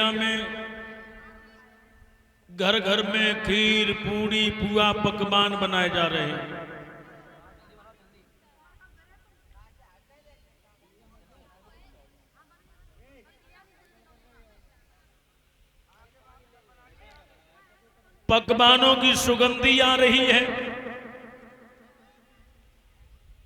कन्हैया में घर घर में खीर पूड़ी पुआ पकवान बनाए जा रहे हैं। पकवानों की सुगंधी आ रही है।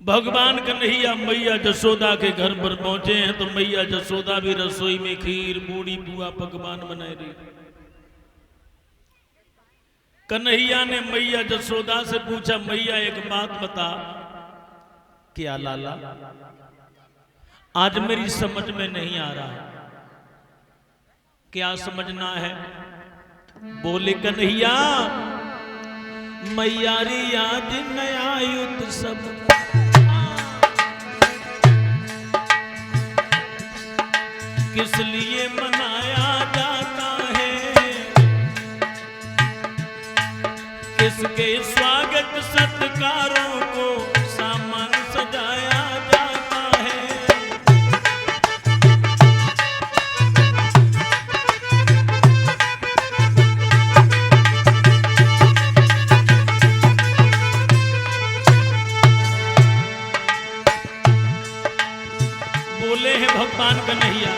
भगवान कन्हैया मैया जसोदा के घर पर पहुंचे हैं तो मैया जसोदा भी रसोई में खीर पूड़ी पुआ पकवान बना रही। कन्हैया ने मैया जसोदा से पूछा, मैया एक बात बता। क्या लाला? आज मेरी समझ में नहीं आ रहा, क्या समझना है? बोले कन्हैया, मैयारी आज नया युद्ध सब किस लिए मनाया जाता है, किसके स्वागत सत्कारों को सामान सजाया जाता है। बोले हैं भगवान कन्हैया,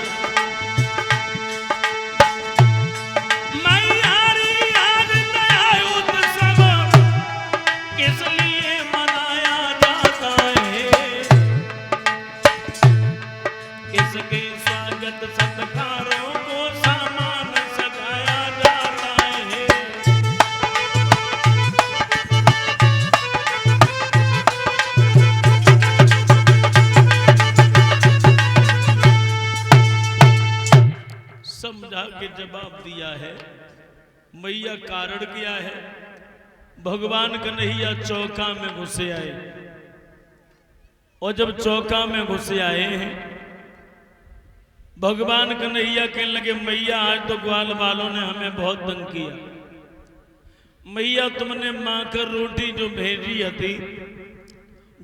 समझा के जवाब दिया है। मैया कारण क्या है? भगवान कन्हैया चौका में घुसे आए और जब चौका में घुसे आए हैं भगवान कन्हैया कहने लगे, मैया आज तो ग्वाल वालों ने हमें बहुत तंग किया। मैया तुमने माकर रोटी जो भेजी थी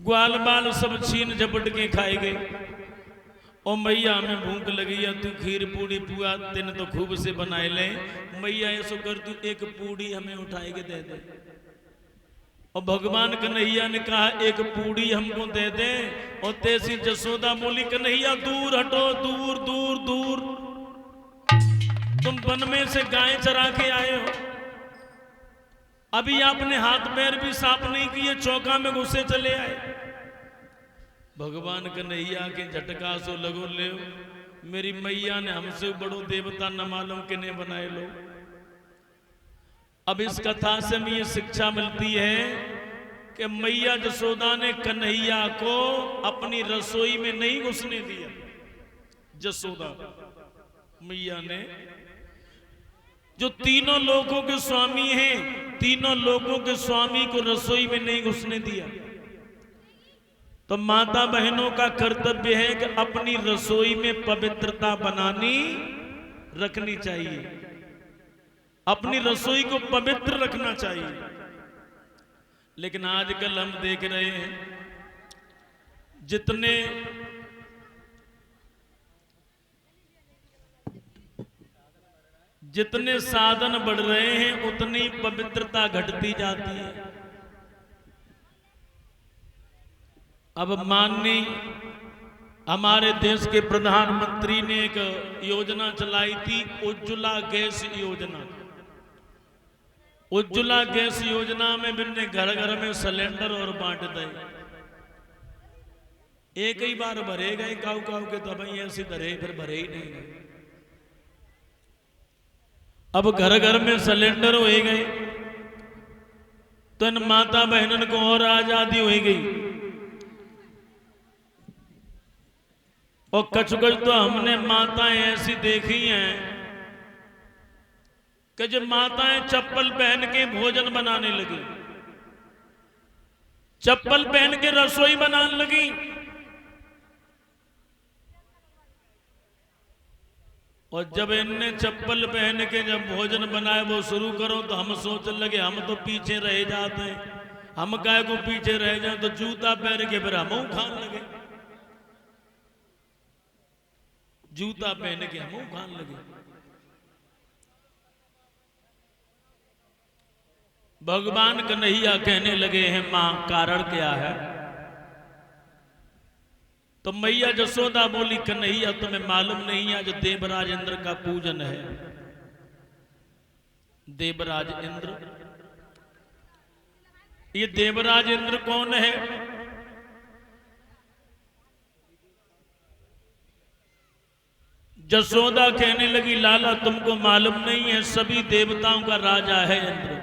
ग्वाल बाल सब छीन झपट के खाए गए। और मैया हमें भूख लगी है, तू खीर पूड़ी पुआ तेने तो खूब से बनाए ले। मैया ऐसा कर, तू एक पूड़ी हमें उठाए के दे दे। और भगवान कन्हैया ने कहा एक पूड़ी हमको दे दे। और तेसी जसोदा बोली, कन्हैया दूर हटो, दूर दूर दूर, तुम वन में से गाय चरा के आए हो, अभी आपने हाथ पैर भी साफ नहीं किए, चौका में घुसे चले आए। भगवान कन्हैया के झटका सो लगो ले, मेरी मैया ने हमसे बड़ो देवता न मालूम किने बनाए लो। अब इस कथा से हमें ये शिक्षा मिलती है कि मैया जसोदा ने कन्हैया को अपनी रसोई में नहीं घुसने दिया। जसोदा मैया ने, जो तीनों लोगों के स्वामी हैं, तीनों लोगों के स्वामी को रसोई में नहीं घुसने दिया। तो माता बहनों का कर्तव्य है कि अपनी रसोई में पवित्रता बनानी रखनी चाहिए, अपनी रसोई को पवित्र रखना चाहिए। लेकिन आजकल हम देख रहे हैं जितने साधन बढ़ रहे हैं उतनी पवित्रता घटती जाती है। अब माननीय हमारे देश के प्रधानमंत्री ने एक योजना चलाई थी, उज्ज्वला गैस योजना। उज्ज्वला गैस योजना में बिन्ने घर घर में सिलेंडर और बांट दे। एक ही बार भरे गए काऊ काऊ के, तो भाई ऐसे धरे फिर भरे ही नहीं गए। अब घर घर में सिलेंडर हो गए तो इन माता बहनों को और आजादी हो गई। और कछ तो हमने माताएं ऐसी देखी हैं कि जब माताएं चप्पल पहन के भोजन बनाने लगी, चप्पल पहन के रसोई बनाने लगी। और जब इनने चप्पल पहन के जब भोजन बनाए वो शुरू करो तो हम सोचने लगे हम तो पीछे रह जाते हैं, हम काय को पीछे रह जाए, तो जूता पहन के फिर हम खाने लगे, जूता पहन के हम खाने लगे। भगवान कन्हैया कहने लगे हैं मां कारण क्या है? तो मैया जसोदा बोली कन्हैया तुम्हें मालूम नहीं है आज देवराज इंद्र का पूजन है। देवराज इंद्र, ये देवराज इंद्र कौन है? जसोदा कहने लगी लाला तुमको मालूम नहीं है सभी देवताओं का राजा है इंद्र।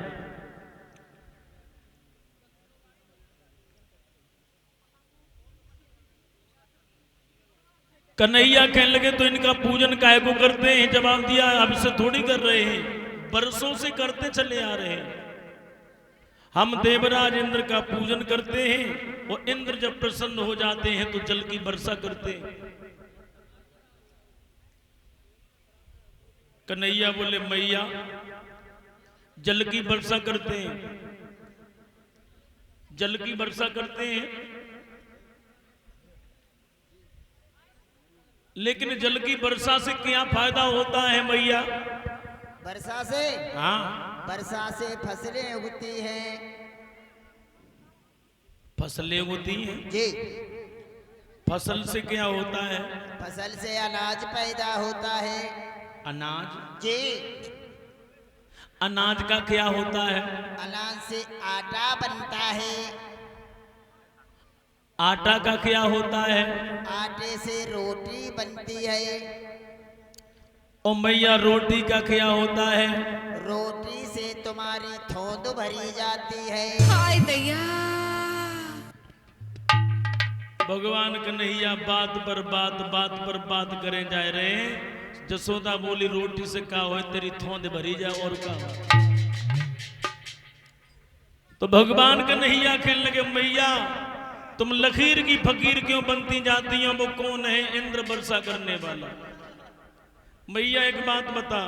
कन्हैया कहने लगे तो इनका पूजन काहे को करते हैं? जवाब दिया अब से थोड़ी कर रहे हैं, बरसों से करते चले आ रहे हैं। हम देवराज इंद्र का पूजन करते हैं और इंद्र जब प्रसन्न हो जाते हैं तो जल की वर्षा करते हैं। कन्हैया बोले मैया जल की वर्षा करते हैं, जल की वर्षा करते हैं, लेकिन जल की वर्षा से क्या फायदा होता है मैया? वर्षा से? हाँ, वर्षा से फसलें उगती हैं। फसलें होती हैं जी। फसल से क्या होता है? फसल से अनाज पैदा होता है। अनाज? जी। अनाज का क्या होता है? अनाज से आटा बनता है। आटा का क्या होता है? आटे से रोटी बनती है। और मैया रोटी का क्या होता है? रोटी से तुम्हारी थोंद भरी जाती है। हाय दैया। भगवान कन्हैया बात पर बात करे जा रहे हैं। जसोदा बोली रोटी से का हो तेरी थोंद भरी जाए और का हो। तो भगवान कन्हैया कहने लगे मैया तुम लकीर की फकीर क्यों बनती जाती हो? वो कौन है? इंद्र वर्षा करने वाला। मैया एक बात बता,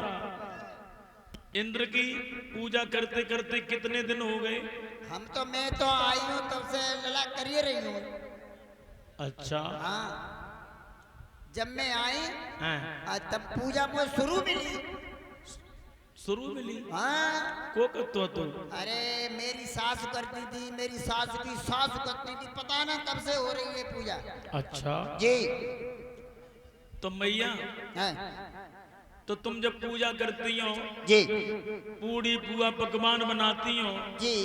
इंद्र की पूजा करते करते कितने दिन हो गए? मैं तो आई हूँ तब से लला करिए रही हूँ। अच्छा। हाँ, जब मैं आई हाँ। तब पूजा मुझे शुरू मिली। हाँ। को तो अरे मेरी सास करती थी, मेरी सास की सास करती थी, पता ना कब से हो रही है पूजा। अच्छा जी। तो मैया हाँ। तो तुम जब पूजा करती हो जी, पूड़ी पुआ पकवान बनाती हो जी,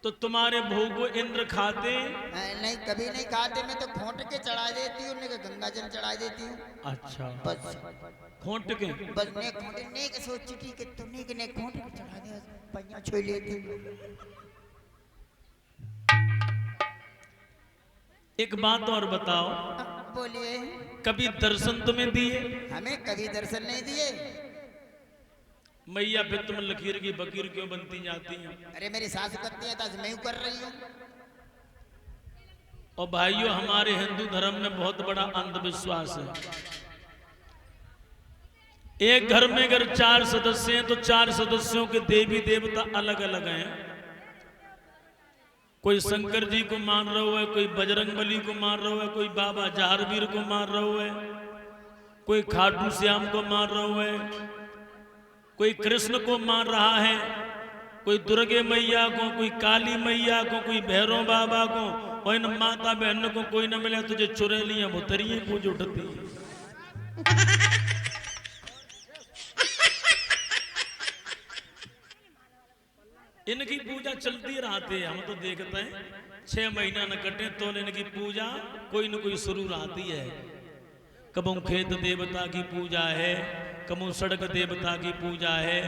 तो तुम्हारे भोग को इंद्र खाते? नहीं कभी नहीं खाते। मैं तो खोट के चढ़ा देती हूँ, गंगा जल चढ़ा देती हूँ। अच्छा, बस खोट के? बस ने खोटे ने के सोचती कि तुमने के ने खोट के चढ़ा दे पैया छोड़ लेती। एक बात और बताओ, बोलिए। कभी दर्शन तुम्हें दिए? हमें कभी दर्शन नहीं दिए। मैया फिर तुम लकीर की फकीर क्यों बनती जाती हो? अरे मेरी सास करती है तो मैं कर रही हूँ। और भाइयों हमारे हिंदू धर्म में बहुत बड़ा अंधविश्वास है। एक घर में अगर 4 सदस्य हैं तो 4 सदस्यों के देवी देवता अलग अलग हैं। कोई शंकर जी को मान रहा है, कोई बजरंगबली को मान रहा है, कोई बाबा जहारवीर को मान रहा है, कोई खाटू श्याम को मान रहा है, कोई कृष्ण को मान रहा है, कोई दुर्गे मैया को, कोई काली मैया को, कोई भैरव बाबा को। और इन माता बहन को कोई न मिले तुझे चुड़ैलियां भुतरियां पूज उठती है। इनकी पूजा चलती रहती है। हम तो देखते हैं 6 महीना न कटे तो इनकी पूजा कोई न कोई शुरू रहती है। कबू खेत देवता की पूजा है, कबू सड़क देवता की पूजा है,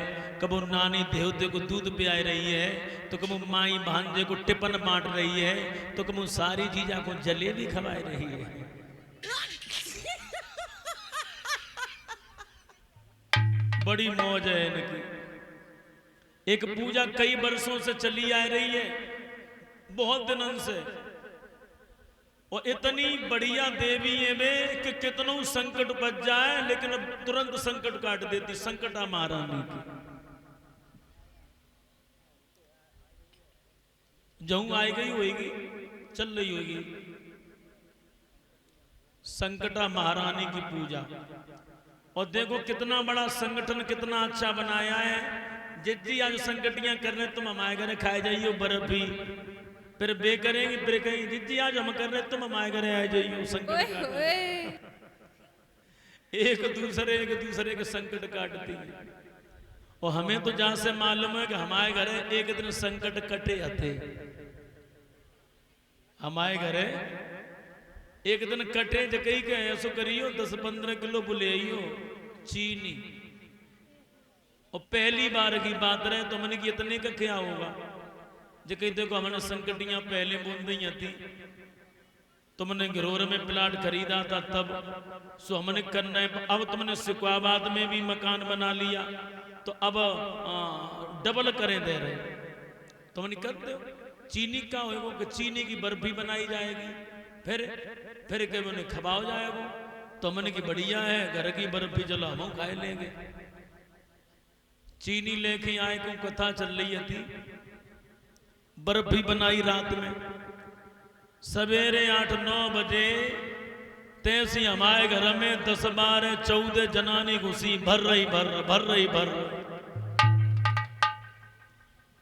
कबू नानी देवते को दूध पिया रही है, तो कबू माई भांजे को टिपन बांट रही है, तो कबू सारी जीजा को जलेबी खवा रही है। बड़ी मौज है इनकी। एक पूजा कई वर्षों से चली आ रही है, बहुत दिनों से, और इतनी बढ़िया देवी है वे कि कितनों संकट बच जाए लेकिन अब तुरंत संकट काट देती। संकटा महारानी की जहूं आई गई होगी, चल रही होगी संकटा महारानी की पूजा। और देखो कितना बड़ा संगठन, कितना अच्छा बनाया है। जिज्जी आज संकटियां कर रहे तुम हमारे घर खाए जाइयो बर्फी, फिर बे करेंगे फिर कहीं जिज्जी आज हम कर रहे तुम हमारे घर आ जाइयो संकट। एक दूसरे के संकट काटती है। और हमें तो जहां से मालूम है कि हमारे घरे एक दिन संकट कटे आते, हमारे घरे एक दिन कटे जकई के ऐसो करियो 10-15 किलो बुलाइयो चीनी। और पहली बार की बात रहे तो मैंने कि इतने का क्या होगा, जकई देखो हमने संकटियां पहले बूंदी थी, तुमने घरोर में प्लाट खरीदा था तब, सो हमने करना है। अब तुमने सिकवाबाद में भी मकान बना लिया तो अब डबल करें दे रहे, तुमने कर दो। चीनी का होगा कि चीनी की बर्फी बनाई जाएगी, फिर के मैंने खबाओ जाएगा। तो मैंने कि बढ़िया है घर की बर्फी, चलो हम खाए लेंगे। चीनी लेके आए को कथा चल रही थी, बर्फी बनाई रात में, सवेरे 8-9 बजे तैसी हमारे घर में 10-12-14 जनानी घुसी, भर रही।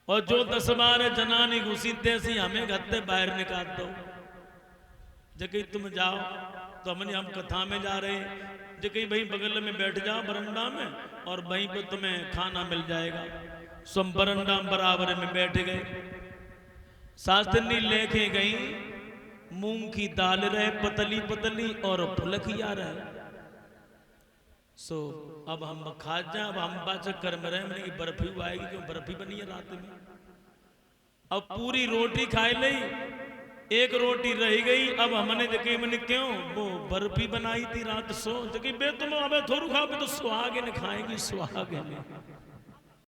और जो 10-12 जनानी घुसी तैसी हमें घर बाहर निकाल दो, जगह तुम जाओ। तो हमने हम कथा में जा रहे, जगह भाई बगल में बैठ जाओ बरंडा में और वहीं पर तुम्हें खाना मिल जाएगा। सो हम बरंडा बराबर में बैठ गए। शास्त्री लेके गई मूंग की दाल रहे पतली और फुलकिया रहे। सो अब हम खा जाए, अब हम बाचक कर में रहे, मैंने कि बर्फी आएगी क्यों, बर्फी बनी है रात में। अब पूरी रोटी खाई ली, एक रोटी रह गई। अब हमने जगह मैंने क्यों वो बर्फी बनाई थी रात, सो जगह बे तुम अब थोड़ू खाओ तो सुहागे ने खाएगी, सुहागे ने